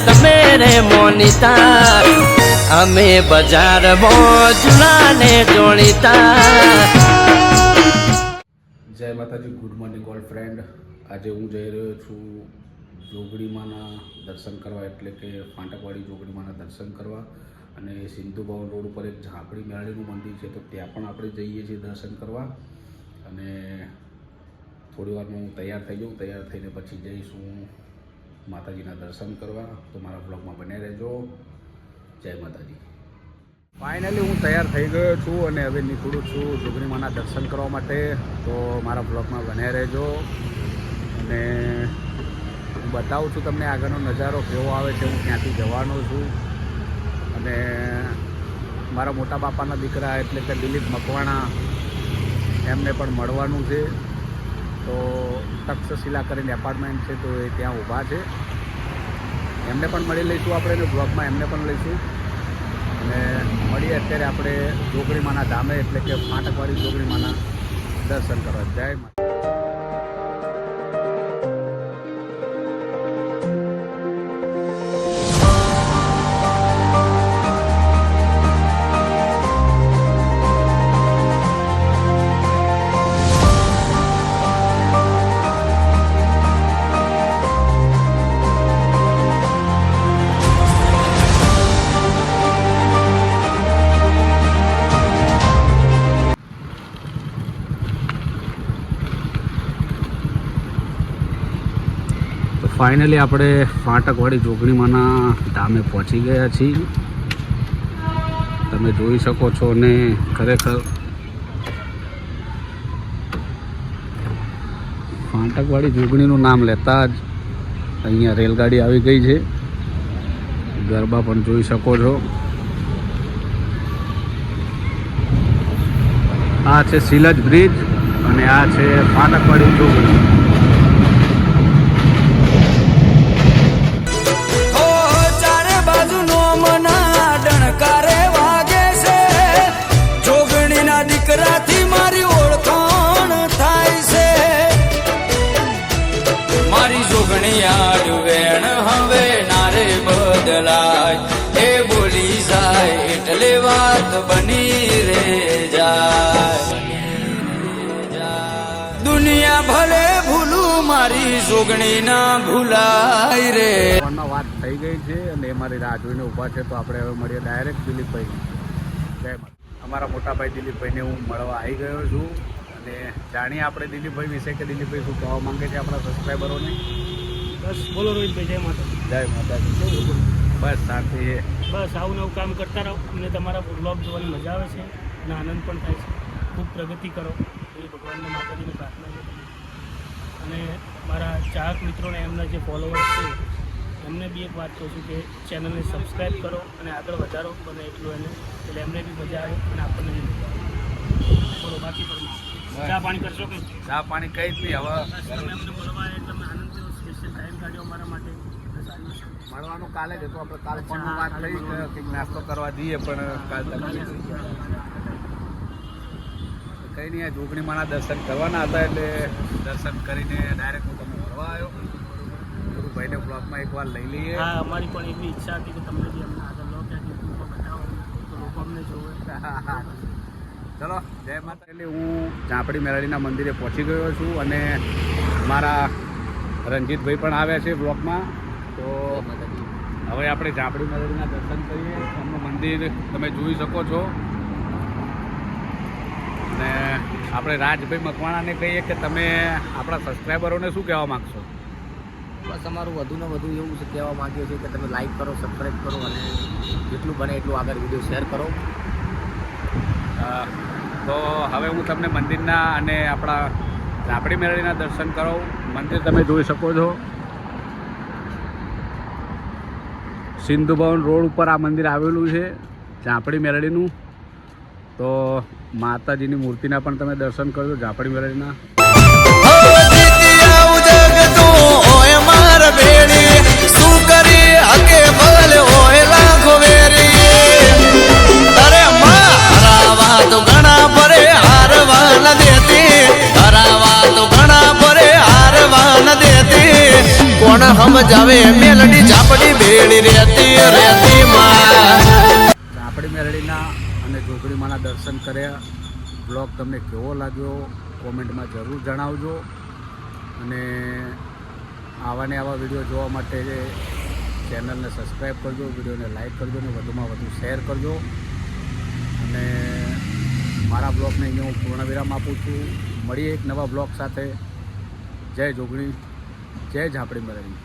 તમે રે મોનિતા અમે બજારમાં જુલાને જોડીતા. જય માતાજી, ગુડ મોર્નિંગ ઓલ ફ્રેન્ડ. આજે હું જઈ રહ્યો છું જોગણીમાના દર્શન કરવા, એટલે કે ફાટકવાડી જોગણીમાના દર્શન કરવા. અને સિંધુ ભવન રોડ ઉપર એક ઝાંપડી મેળીનું મંદિર છે, તો ત્યાં પણ આપણે જઈએ છીએ દર્શન કરવા. અને થોડી વારમાં હું તૈયાર થઈ જાઉં, તૈયાર થઈને પછી જઈશું માતાજીના દર્શન કરવા. તો મારા બ્લોગમાં બને રહેજો. જય માતાજી. ફાઇનલી હું તૈયાર થઈ ગયો છું અને હવે નીકળું છું જોગણીમાના દર્શન કરવા માટે. તો મારા બ્લોગમાં બને રહેજો અને હું બતાવું છું તમને આગળનો નજારો કેવો આવે છે, હું ક્યાંથી જવાનો છું. અને મારા મોટા બાપાના દીકરા એટલે કે દિલીપ મકવાણા, એમને પણ મળવાનું છે. તો તક્ષશિલા કરીને એપાર્ટમેન્ટ છે, તો એ ત્યાં ઊભા છે. એમને પણ મળી લઈશું આપણે, બ્લોગમાં એમને પણ લઈશું. અને મળીએ અત્યારે આપણે જોગણીમાના ધામે, એટલે કે ફાટકવાડી જોગણીમાના દર્શન કરવા. જય માતા. ફાઇનલી આપણે ફાટકવાડી જોગણીમાના ધામે પહોંચી ગયા છીએ. તમે જોઈ શકો છો. ને ખરેખર ફાટકવાડી જોગણીનું નામ લેતા જ અહીંયા રેલગાડી આવી ગઈ છે. ગરબા પણ જોઈ શકો છો. આ છે સિલજ બ્રિજ અને આ છે ફાટકવાડી જોગણી. દીકરાથી મારી ઓળખાણ થાય છે. મારી જોગણી આડવેણ હવે નારે બદલાય, એ બોલી જાય એટલે વાત બની રે જાય. દુનિયા ભલે ભૂલું, મારી જોગણી ના ભૂલાય રે. વાત થઈ ગઈ છે અને મારી રાહ જોઈને ઊભા છે. તો આપણે હવે મળીએ ડાયરેક્ટ દિલીપભાઈ. જય માતા. અમારા મોટાભાઈ દિલીપભાઈને હું મળવા આવી ગયો છું અને જાણીએ આપણે દિલીપભાઈ વિશે કે દિલીપભાઈ શું કહેવા માંગે છે આપણા સબસ્ક્રાઈબરોને. બસ બોલો રોહિતભાઈ. જય માતા. જય માતાજી. કેવું? બસ શાંતિ છે. બસ આવું નવું કામ કરતા રહો. અમને તમારા બ્લોગ જોવાની મજા આવે છે અને આનંદ પણ થાય છે. ખૂબ પ્રગતિ કરો એવી ભગવાનને માતાજીને પ્રાર્થના છે. અને મારા ચાહક મિત્રોને, એમના જે ફોલોવર્સ છે, એમને બી એક વાત કહું છું કે ચેનલને સબસ્ક્રાઈબ કરો અને આગળ વધારો બને એટલું એને, એટલે એમને બી મજા આવે અને આપણને બી મજા આવે. બોલો બાકી પણ ચા પાણી કરશો કે? ચા પાણી કંઈ જ નહીં. હવે તમે અમને મળવા એટલે અમે આનંદ થયો. સ્પેશિયલ ટાઈમ કાઢ્યો અમારા માટે. મળવાનું કાલે જ હતું. આપણે કાલે પણ વાત થઈ કે કંઈક નાસ્તો કરવા જઈએ, પણ કાલ તકલીફ થઈ ગયા. કંઈ નહીં, આ જોગણીમાના દર્શન કરવાના હતા એટલે દર્શન કરીને ડાયરેક્ટ હું તમને મળવા આવ્યો. ભાઈને બ્લોગમાં એકવાર લઈ લઈએ. હા, અમારી પણ એવી ઈચ્છા હતી કે તમને બી અમને આગળ લો, ક્યાંક યુટ્યુબમાં બતાવો તો લોકો અમને જોવે. ચલો, જય માતા. એટલે હું ઝાંપડી મેળાડીના મંદિરે પહોંચી ગયો છું અને મારા રંજીતભાઈ પણ આવ્યા છે બ્લોગમાં. તો હવે આપણે ઝાંપડી મેળાડીના દર્શન કરીએ. એમનું મંદિર તમે જોઈ શકો છો. અને આપણે રાજભાઈ મકવાણાને કહીએ કે તમે આપણા સબસ્ક્રાઈબરોને શું કહેવા માગશો? બસ અમારું વધુ ને વધુ એવું કહેવા માંગીએ છીએ કે તમે લાઈક કરો, સબસ્ક્રાઈબ કરો અને જેટલું બને એટલું આગળ વિડીયો શેર કરો. તો હવે હું તમને મંદિરના અને આપણા ઝાંપડી મેળાડીના દર્શન કરાવું. મંદિર તમે જોઈ શકો છો. સિંધુ ભવન રોડ ઉપર આ મંદિર આવેલું છે, ઝાંપડી મેળાડીનું. તો માતાજીની મૂર્તિના પણ તમે દર્શન કરજો, ઝાંપડી મેળાડીના. શું કરી હકે ભલે હોય લાખો વેરી. અરે હરાવા તો ઘણા પરે હારવા ન દેતી, હરાવા તો ઘણા પરે હારવા ન દેતી. કોણ પણ સમજાવે મેલડી ઝાપડી ભેળી રહેતી રહેતી માં આપણી મેલડીના અને જોગણીમાંના દર્શન કર્યા. બ્લોગ તમને કેવો લાગ્યો કોમેન્ટમાં જરૂર જણાવજો. અને આવા ને આવા વિડીયો જોવા માટે ચેનલને સબસ્ક્રાઈબ કરજો, વિડીયોને લાઈક કરજો અને વધુમાં વધુ શેર કરજો. અને મારા બ્લોગને અહીંયા હું પૂર્ણ વિરામ આપું છું. મળીએ એક નવા બ્લોગ સાથે. જય જોગણી, જય ઝાપડી મેલડી.